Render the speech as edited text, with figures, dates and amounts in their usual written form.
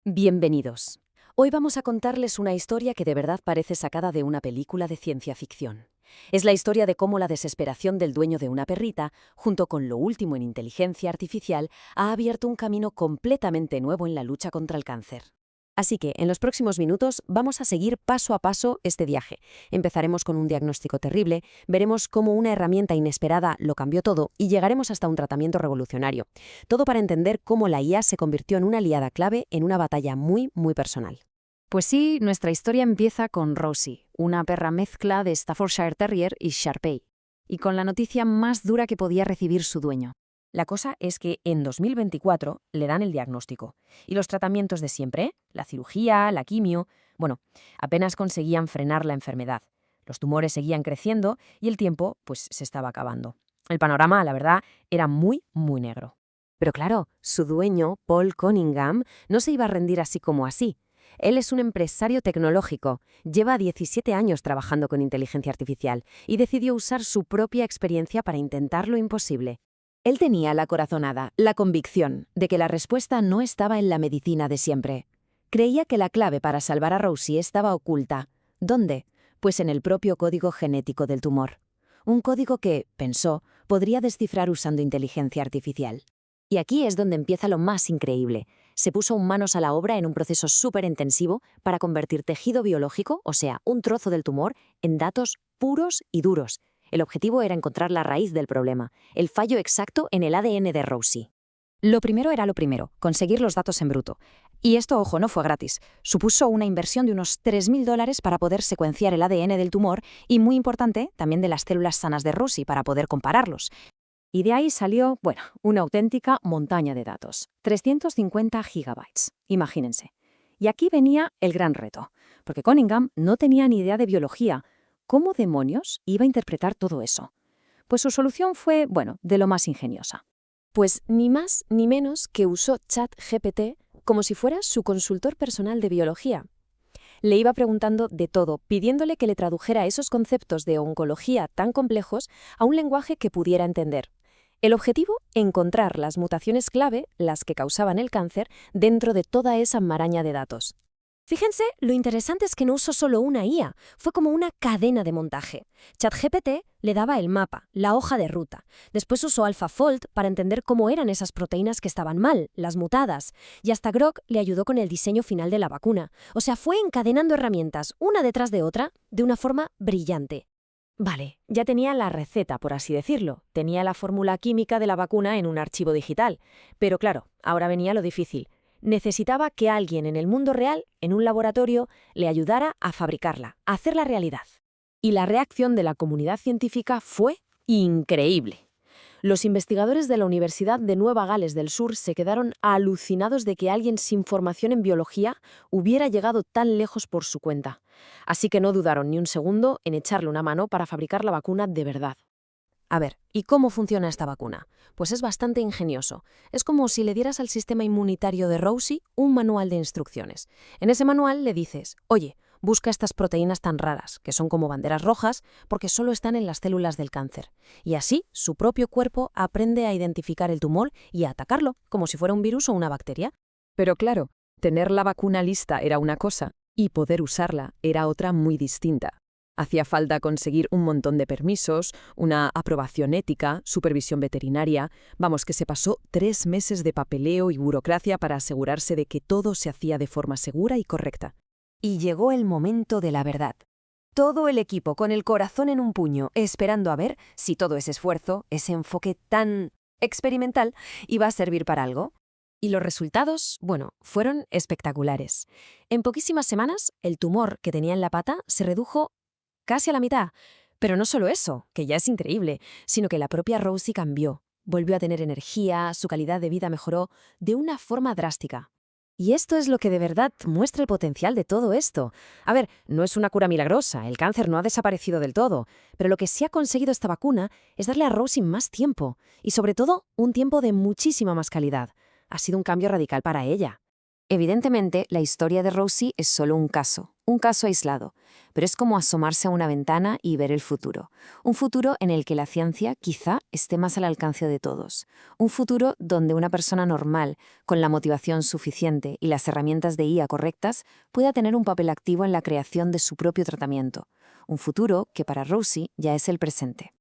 Bienvenidos. Hoy vamos a contarles una historia que de verdad parece sacada de una película de ciencia ficción. Es la historia de cómo la desesperación del dueño de una perrita, junto con lo último en inteligencia artificial, ha abierto un camino completamente nuevo en la lucha contra el cáncer. Así que, en los próximos minutos, vamos a seguir paso a paso este viaje. Empezaremos con un diagnóstico terrible, veremos cómo una herramienta inesperada lo cambió todo y llegaremos hasta un tratamiento revolucionario. Todo para entender cómo la IA se convirtió en una aliada clave en una batalla muy, muy personal. Pues sí, nuestra historia empieza con Rosie, una perra mezcla de Staffordshire Terrier y Shar-Pei, y con la noticia más dura que podía recibir su dueño. La cosa es que en 2024 le dan el diagnóstico. Y los tratamientos de siempre, la cirugía, la quimio, bueno, apenas conseguían frenar la enfermedad. Los tumores seguían creciendo y el tiempo, pues, se estaba acabando. El panorama, la verdad, era muy, muy negro. Pero claro, su dueño, Paul Cunningham, no se iba a rendir así como así. Él es un empresario tecnológico, lleva 17 años trabajando con inteligencia artificial y decidió usar su propia experiencia para intentar lo imposible. Él tenía la corazonada, la convicción de que la respuesta no estaba en la medicina de siempre. Creía que la clave para salvar a Rosie estaba oculta. ¿Dónde? Pues en el propio código genético del tumor. Un código que, pensó, podría descifrar usando inteligencia artificial. Y aquí es donde empieza lo más increíble. Se puso manos a la obra en un proceso súper intensivo para convertir tejido biológico, o sea, un trozo del tumor, en datos puros y duros. El objetivo era encontrar la raíz del problema, el fallo exacto en el ADN de Rosie. Lo primero era lo primero, conseguir los datos en bruto. Y esto, ojo, no fue gratis. Supuso una inversión de unos $3.000 para poder secuenciar el ADN del tumor y, muy importante, también de las células sanas de Rosie para poder compararlos. Y de ahí salió, bueno, una auténtica montaña de datos. 350 gigabytes, imagínense. Y aquí venía el gran reto, porque Cunningham no tenía ni idea de biología. ¿Cómo demonios iba a interpretar todo eso? Pues su solución fue, bueno, de lo más ingeniosa. Pues ni más ni menos que usó ChatGPT como si fuera su consultor personal de biología. Le iba preguntando de todo, pidiéndole que le tradujera esos conceptos de oncología tan complejos a un lenguaje que pudiera entender. El objetivo, encontrar las mutaciones clave, las que causaban el cáncer, dentro de toda esa maraña de datos. Fíjense, lo interesante es que no usó solo una IA, fue como una cadena de montaje. ChatGPT le daba el mapa, la hoja de ruta. Después usó AlphaFold para entender cómo eran esas proteínas que estaban mal, las mutadas. Y hasta Grok le ayudó con el diseño final de la vacuna. O sea, fue encadenando herramientas, una detrás de otra, de una forma brillante. Vale, ya tenía la receta, por así decirlo. Tenía la fórmula química de la vacuna en un archivo digital. Pero claro, ahora venía lo difícil. Necesitaba que alguien en el mundo real, en un laboratorio, le ayudara a fabricarla, a hacerla realidad. Y la reacción de la comunidad científica fue increíble. Los investigadores de la Universidad de Nueva Gales del Sur se quedaron alucinados de que alguien sin formación en biología hubiera llegado tan lejos por su cuenta. Así que no dudaron ni un segundo en echarle una mano para fabricar la vacuna de verdad. A ver, ¿y cómo funciona esta vacuna? Pues es bastante ingenioso. Es como si le dieras al sistema inmunitario de Rosie un manual de instrucciones. En ese manual le dices, oye, busca estas proteínas tan raras, que son como banderas rojas, porque solo están en las células del cáncer. Y así, su propio cuerpo aprende a identificar el tumor y a atacarlo, como si fuera un virus o una bacteria. Pero claro, tener la vacuna lista era una cosa y poder usarla era otra muy distinta. Hacía falta conseguir un montón de permisos, una aprobación ética, supervisión veterinaria. Vamos, que se pasó 3 meses de papeleo y burocracia para asegurarse de que todo se hacía de forma segura y correcta. Y llegó el momento de la verdad. Todo el equipo con el corazón en un puño, esperando a ver si todo ese esfuerzo, ese enfoque tan experimental, iba a servir para algo. Y los resultados, bueno, fueron espectaculares. En poquísimas semanas, el tumor que tenía en la pata se redujo casi a la mitad. Pero no solo eso, que ya es increíble, sino que la propia Rosie cambió. Volvió a tener energía, su calidad de vida mejoró de una forma drástica. Y esto es lo que de verdad muestra el potencial de todo esto. A ver, no es una cura milagrosa, el cáncer no ha desaparecido del todo, pero lo que sí ha conseguido esta vacuna es darle a Rosie más tiempo, y sobre todo un tiempo de muchísima más calidad. Ha sido un cambio radical para ella. Evidentemente, la historia de Rosie es solo un caso aislado, pero es como asomarse a una ventana y ver el futuro. Un futuro en el que la ciencia quizá esté más al alcance de todos. Un futuro donde una persona normal, con la motivación suficiente y las herramientas de IA correctas, pueda tener un papel activo en la creación de su propio tratamiento. Un futuro que para Rosie ya es el presente.